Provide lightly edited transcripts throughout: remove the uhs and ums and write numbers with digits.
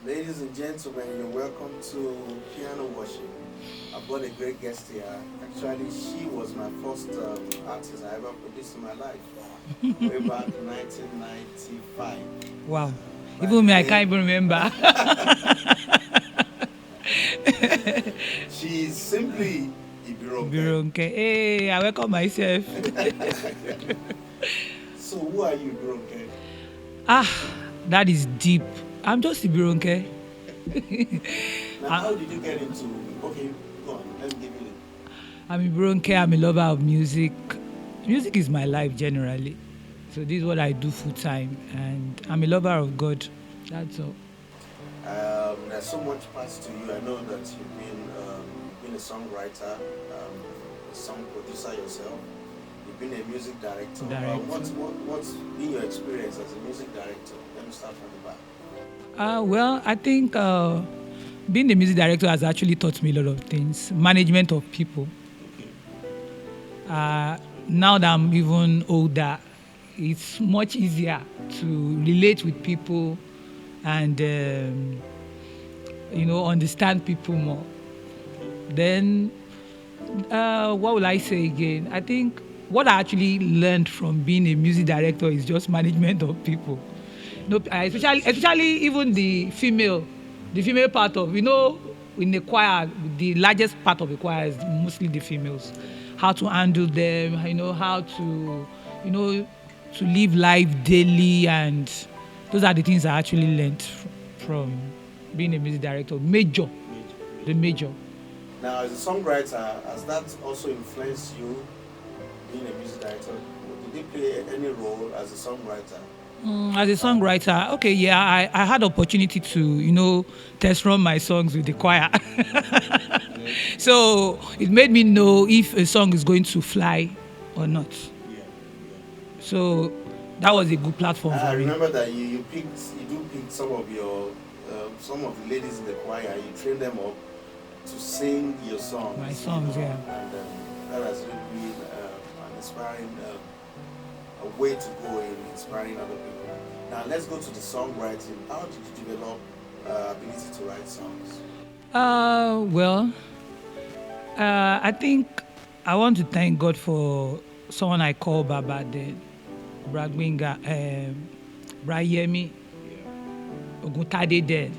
Ladies and gentlemen, you're welcome to Piano Worship. I've got a great guest here. Actually, she was my first artist I ever produced in my life. Way back 1995. Wow. Back Even me, I then, can't even remember. she's simply IBIRONKE. IBIRONKE. Hey, I welcome myself. So who are you, IBIRONKE? That is deep. I'm just IBIRONKE. Now, how did you get into... Okay, go on. Let me give you I'm IBIRONKE. I'm a lover of music. Music is my life generally. So this is what I do full time. And I'm a lover of God. That's all. There's so much past to you. I know that you've been a songwriter, a song producer yourself. You've been a music director. What's been your experience as a music director? Let me start from the back. Well, I think being a music director has actually taught me a lot of things. Management of people. Now that I'm even older, it's much easier to relate with people and understand people more. Then what will I say again? I think what I actually learned from being a music director is just management of people. Especially even the female part of, in the choir, the largest part of the choir is mostly the females. How to handle them, how to live life daily, and those are the things I actually learned from being a music director. The major. Now, as a songwriter, has that also influenced you being a music director? Did they play any role as a songwriter? As a songwriter, okay, yeah, I had opportunity to, test run my songs with the choir. So it made me know if a song is going to fly or not. Yeah. So that was a good platform for I me. remember that you pick some of the ladies in the choir. You train them up to sing your songs. My songs, yeah. And that has really been an inspiring a way to go in inspiring other people. Now let's go to the songwriting. How did you develop ability to write songs? I think I want to thank God for someone I call Baba then, Bragbinga, Brayemi, Oguntade then.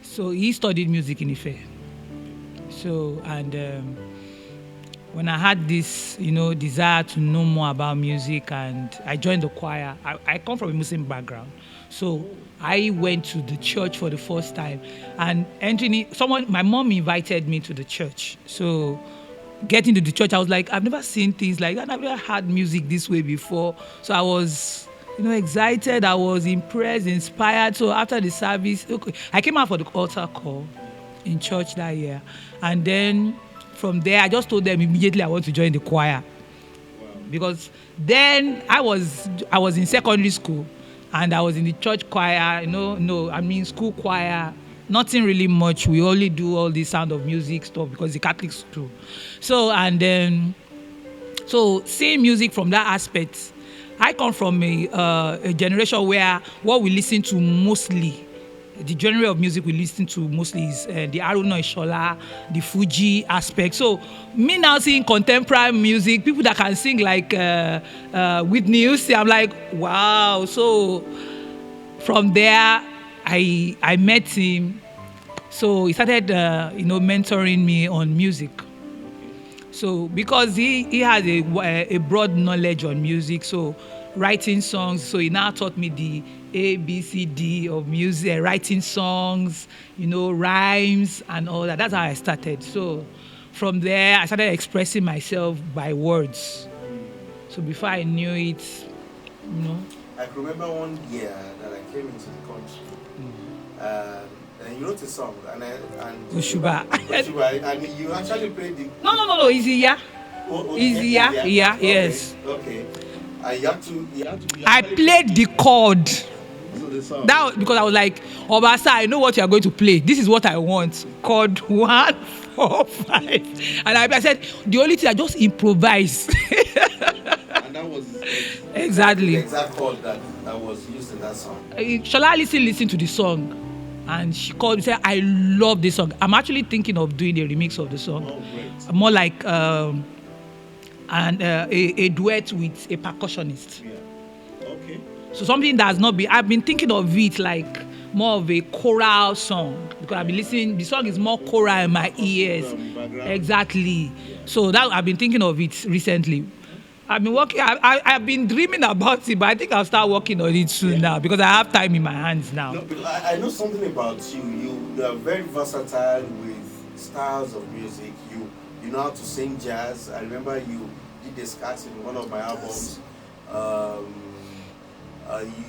So he studied music in Ife. So, and when I had this, desire to know more about music, and I joined the choir. I come from a Muslim background, so I went to the church for the first time, and my mom invited me to the church. So, getting to the church, I was like, I've never seen things like that. I've never heard music this way before. So I was, excited. I was impressed, inspired. So after the service, I came out for the altar call in church that year, and then from there, I just told them immediately I want to join the choir. Wow. Because then I was in secondary school, and I was in the church choir, school choir, nothing really much. We only do all this Sound of Music stuff because the Catholics do. So, and then, seeing music from that aspect, I come from a generation where what we listen to mostly, the genre of music we listen to mostly is the Haruna Ishola, the Fuji aspect. So me now seeing contemporary music, people that can sing like Whitney Houston, I'm like, wow. So from there, I met him. So he started, mentoring me on music. So because he has a broad knowledge on music, so writing songs, so he now taught me the ABCD of music, writing songs, rhymes and all that. That's how I started. So from there, I started expressing myself by words. So before I knew it, I can remember one year that I came into the country, and you wrote a song, and Ushuba. And you actually played the... No, Easier. Easier, yeah, okay. Yes. Okay. You have to I played the chord. So the song. That because I was like, Obasa, I know what you are going to play. This is what I want. Chord 1, 4, 5. And I said, the only thing I just improvise. And that was exactly the exact chord that was used in that song. Shall I listen to the song? and she called me, said, I love this song. I'm actually thinking of doing a remix of the song. Oh, great. More like a duet with a percussionist. Yeah. Okay. So something that has not been, I've been thinking of it like more of a choral song, because I've been listening, the song is more choral in my ears. Exactly. Yeah. So that I've been thinking of it recently. I've been working, I've been dreaming about it, but I think I'll start working on it soon now, because I have time in my hands now. No, I know something about you. You are very versatile with styles of music. You know how to sing jazz. I remember you did a scat in one of my albums.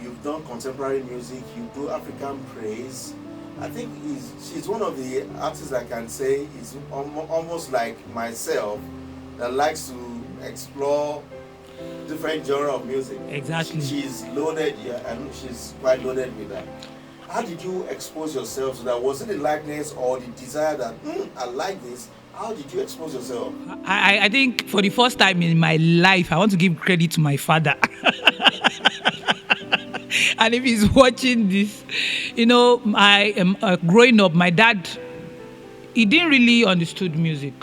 You've done contemporary music. You do African praise. I think she's one of the artists I can say is almost like myself, that likes to explore different genre of music. Exactly. She's loaded, yeah, and she's quite loaded with that. How did you expose yourself to that? Was it the likeness or the desire that I like this? How did you expose yourself? I think for the first time in my life, I want to give credit to my father. And if he's watching this, you know, I am growing up, my dad, he didn't really understood music.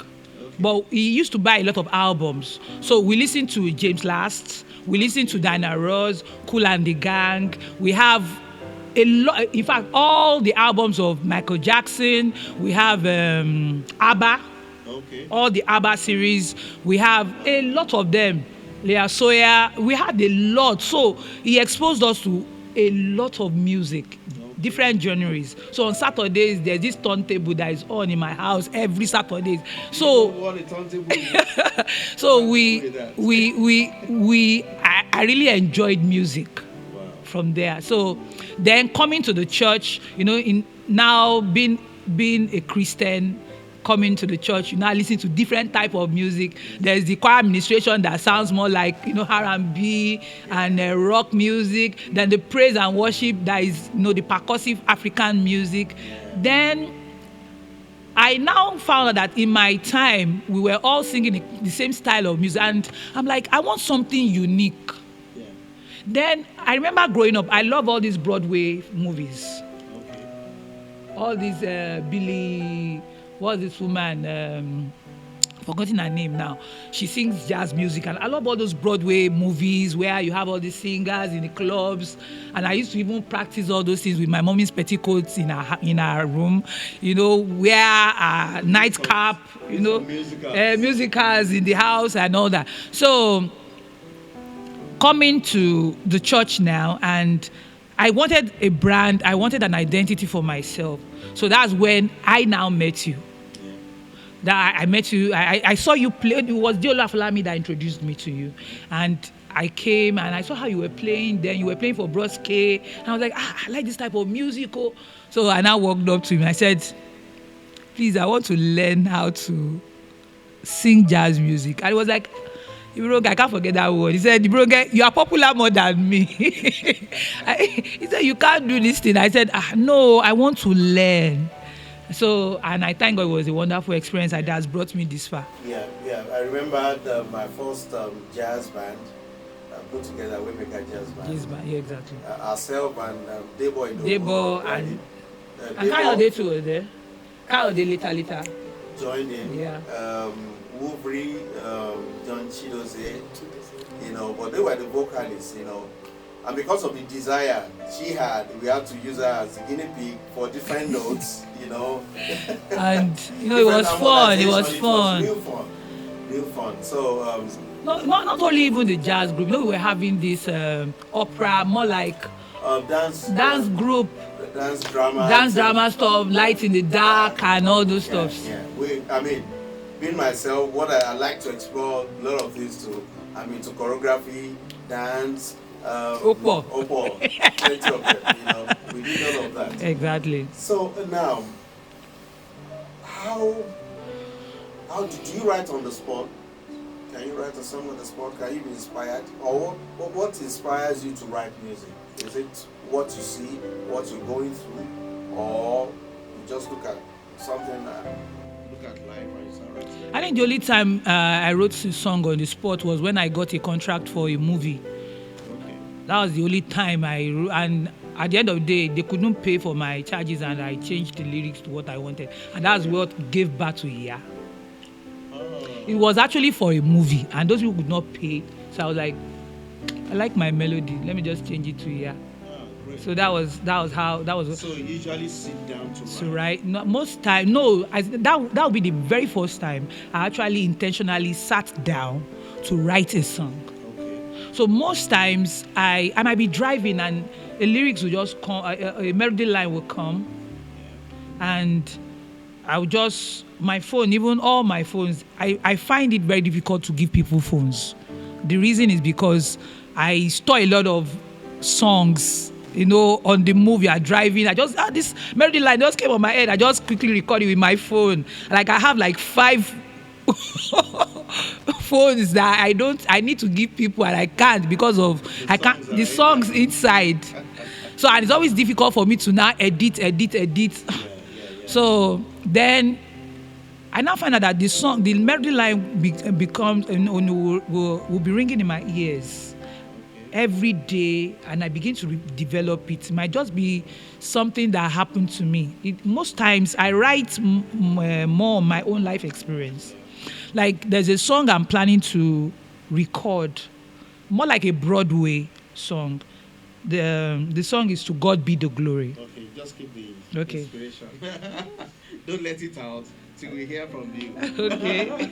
But he used to buy a lot of albums. So we listened to James Last, we listened to Diana Ross, Kool and the Gang. We have a lot, in fact, all the albums of Michael Jackson. We have ABBA, all the ABBA series. We have a lot of them. Leah Sawyer, we had a lot. So he exposed us to a lot of music. Different genres. So on Saturdays, there's this turntable that is on in my house every Saturdays. So what a turntable so I really enjoyed music from there. So then coming to the church, you know, in now being a Christian, coming to the church, you now listen to different type of music. There's the choir administration that sounds more like, you know, R&B and rock music. Then the praise and worship that is, you know, the percussive African music. Then I now found out that in my time, we were all singing the same style of music. And I'm like, I want something unique. Yeah. Then I remember growing up, I love all these Broadway movies. Okay. All these Billy... What's this woman? Forgotten her name now. She sings jazz music, and I love all those Broadway movies where you have all these singers in the clubs. And I used to even practice all those things with my mommy's petticoats in our room. You know, wear a nightcap. You know, musicals in the house and all that. So coming to the church now, and I wanted a brand. I wanted an identity for myself. So that's when I now met you. Yeah. That I met you. I saw you play. It was Diola Falami that introduced me to you. And I came and I saw how you were playing. Then you were playing for Bros K. And I was like, I like this type of music. So I now walked up to him. I said, please, I want to learn how to sing jazz music. And he was like, IBIRONKE, I can't forget that word. He said, IBIRONKE, you are popular more than me. He said, you can't do this thing. I said, no, I want to learn. So, and I thank God it was a wonderful experience that has brought me this far. Yeah. I remember my first jazz band put together, Waymaker Jazz Band. Jazz band, yeah, exactly. Ourselves and Debo and Kayode too was there. Kayode later. Joined in. Yeah. Woobri, John Chidoze, you know, but they were the vocalists, you know. And because of the desire she had, we had to use her as a guinea pig for different notes, you know. And, you know, it was fun. It was real fun. So, not only even the jazz group, you know, we were having this opera, more like dance group. Dance drama stuff, light in the dark and all those stuff. Yeah. Being myself, what I like to explore a lot of things too. I'm into choreography, dance, Opo, plenty of them, you know. We did all of that. Exactly. So now, how do you write on the spot? Can you write a song on the spot? Can you be inspired? Or what inspires you to write music? Is it what you see, what you're going through, or you just look at something? Look at life and you start writing? I think the only time I wrote a song on the spot was when I got a contract for a movie. Okay. That was the only time and at the end of the day, they couldn't pay for my charges, and I changed the lyrics to what I wanted, and that's what gave birth to Yeah. It was actually for a movie, and those people could not pay, so I was like, I like my melody, let me just change it to Yeah. So that was how that was. So you usually sit down to write? No, most time, no. That would be the very first time I actually intentionally sat down to write a song. Okay. So most times I might be driving and a lyrics will just come, a melody line will come, and I would just, my phone, even all my phones, I find it very difficult to give people phones. The reason is because I store a lot of songs, on the move you are driving. I just, this melody line just came on my head. I just quickly record it with my phone. Like I have like 5 phones that I need to give people, and I can't because of, the songs inside. So, and it's always difficult for me to now edit. So then I now find out that the melody line becomes, will be ringing in my ears every day, and I begin to develop it. It might just be something that happened to me. Most times I write more on my own life experience. Like there's a song I'm planning to record, more like a Broadway song. The song is To God Be the Glory. Okay, just keep the inspiration. Don't let it out till we hear from you. Okay.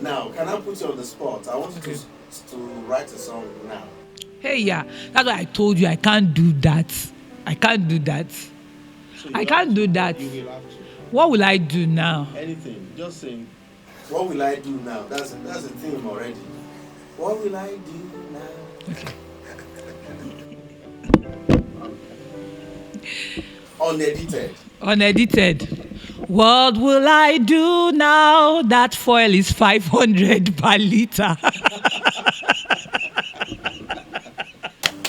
Now, can I put you on the spot? I want you to write a song now. Hey, yeah, that's why I told you I can't do that. So I can't do that. You will have to. What will I do now? Anything. Just sing. What will I do now? That's a theme already. What will I do now? Okay. Unedited. What will I do now that fuel is 500 per liter?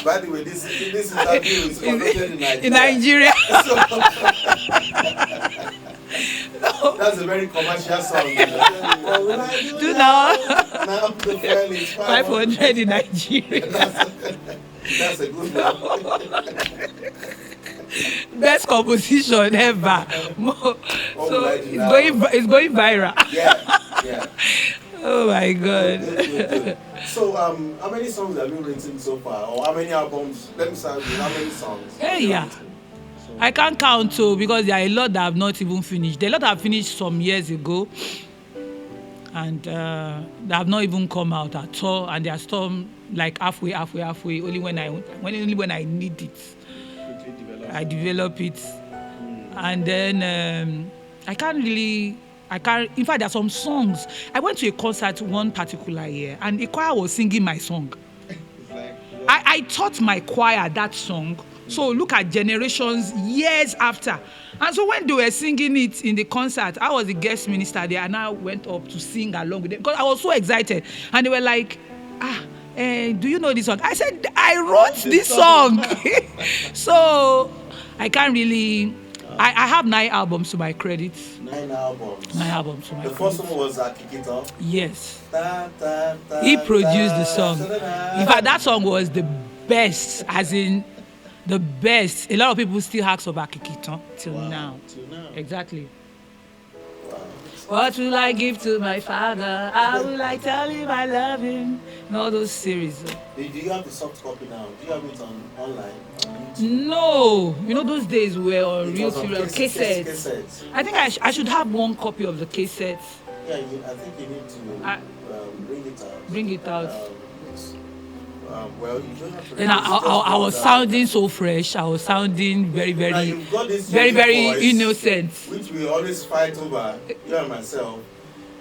By the way, this interview is conducted in Nigeria. No. That's a very commercial song. What will I do now? Now the fuel is 500 in Nigeria. That's a good one. Best composition ever. So it's going viral. Yeah. Oh my God. Good. So how many songs have you written so far, or how many albums? Let me start with how many songs. Hey, yeah. I can't count too, because there are a lot that have not even finished. There are a lot that have finished some years ago, and they have not even come out at all, and they are still like halfway. Only when I need it, I develop it, and then I can't. In fact, there are some songs. I went to a concert one particular year, and a choir was singing my song. I taught my choir that song. So look at generations, years after. And so when they were singing it in the concert, I was the guest minister there, and I went up to sing along with them because I was so excited. And they were like, do you know this song? I said, I wrote this song. So I can't really... I have 9 albums to my credit. 9 albums? 9 albums to my credit. The first one was Kick It Off? Yes. He produced the song. In fact, that song was the best, as in the best. A lot of people still ask about Kick It Off till now. Exactly. Wow. What will I give to my father? How will I tell him I love him? And all those series. Do you have the soft copy now? Do you have it online? No, those days were on real cassettes. I think I should have one copy of the cassettes. Yeah, I think you need to bring it out. Bring it out. Well, you don't have to. Then I was sounding so fresh. I was sounding very, very, very innocent. Which we always fight over, you and myself.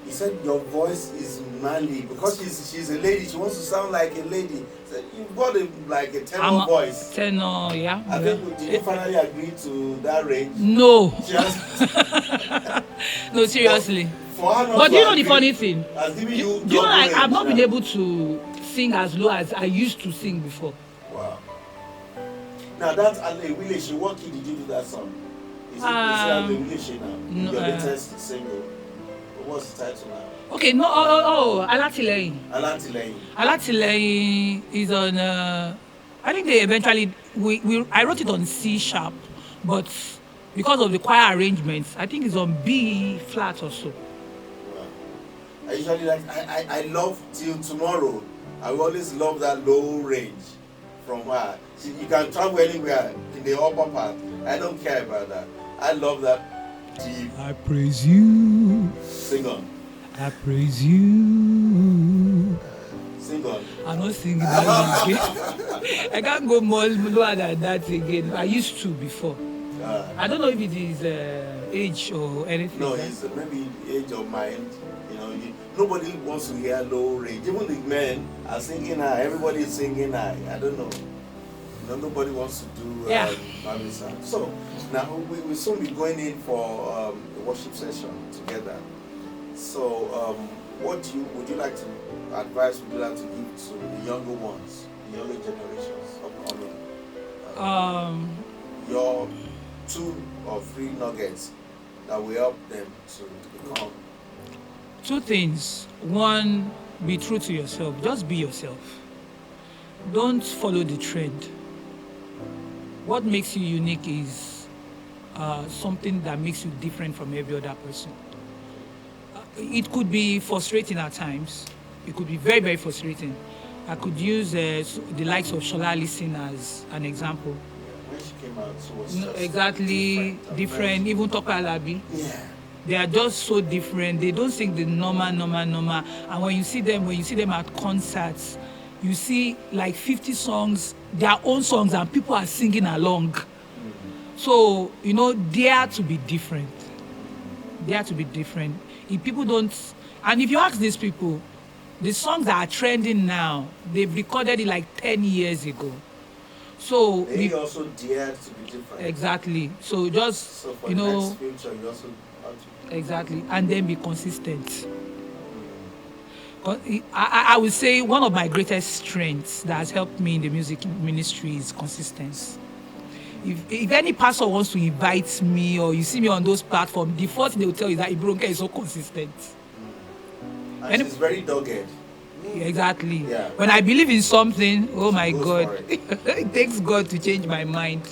He said your voice is manly because she's a lady. She wants to sound like a lady. Said you've got a tenor voice. Tenor, yeah. I think did you finally agree to that range? No. No, seriously. But do you know the funny thing? I've not been able to sing as low as I used to sing before. Wow. Now that's Ale Wileshi. What key did you do that song? Is it Ale Wileshi now? No, your latest single. What's the title now? Okay, no, Alatileyin. Alatileyin. Alatileyin is on, I think they eventually I wrote it on C sharp, but because of the choir arrangements, I think it's on B flat or so. Wow. I usually like I love Till Tomorrow. I always love that low range from her. You can travel anywhere in the upper part. I don't care about that. I love that deep. I praise you. Sing on. I praise you. Sing on. I'm not singing that again. I can't go more lower than that again. I used to before. I don't know if it is age or anything. No, it's maybe age of mind. Nobody wants to hear low range. Even the men are singing high. Everybody is singing high. I don't know. Nobody wants to do Babisa. So now we'll soon be going in for the worship session together. So what would you like to advise? Would you like to give to the younger ones, the younger generations upcoming? Your 2 or 3 nuggets that will help them to become. 2 things. 1, be true to yourself. Just be yourself. Don't follow the trend. What makes you unique is something that makes you different from every other person. It could be frustrating at times. It could be very, very frustrating. I could use the likes of Shola Allyson as an example. When she came out, she was just exactly different. Even Tope Alabi. Yeah. They are just so different. They don't sing the normal. And when you see them at concerts, you see like 50 songs, their own songs, and people are singing along. So, dare to be different. Dare to be different. If people don't, and if you ask these people, the songs that are trending now, they've recorded it like 10 years ago. So they also dare to be different. Exactly. So just, so for the next future, you also have to. Exactly. And then be consistent. I would say one of my greatest strengths that has helped me in the music ministry is consistency. If any pastor wants to invite me or you see me on those platforms, the first thing they will tell you is that IBIRONKE is so consistent. And she's very dogged. Exactly. Yeah. When I believe in something, oh my God, it takes God to change my mind.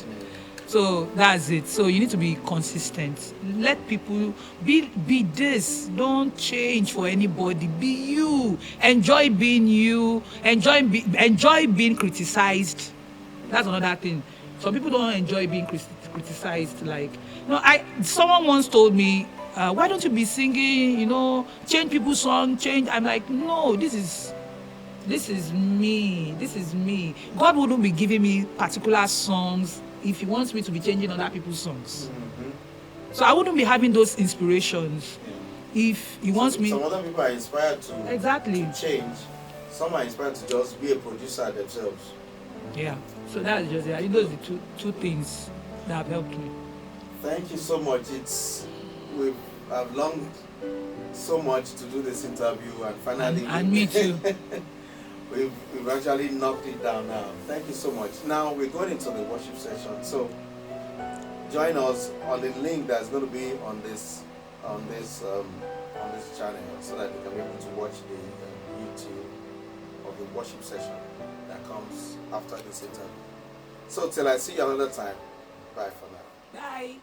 So that's it. So you need to be consistent. Let people be this. Don't change for anybody. Be you. Enjoy being you. Enjoy being criticized. That's another thing. Some people don't enjoy being criticized. Someone once told me, why don't you be singing, change people's songs, change. I'm like, no, this is me. This is me. God wouldn't be giving me particular songs if he wants me to be changing other people's songs. So I wouldn't be having those inspirations if he wants me. Some other people are inspired to to change. Some are inspired to just be a producer themselves. Yeah. So that's just those are the two things that have helped me. Thank you so much. I've longed so much to do this interview, and finally and me too. we've actually knocked it down now. Thank you so much. Now we're going into the worship session. So join us on the link that's going to be on this channel, so that you can be able to watch the YouTube of the worship session that comes after this interview. So till I see you another time, bye for now. Bye.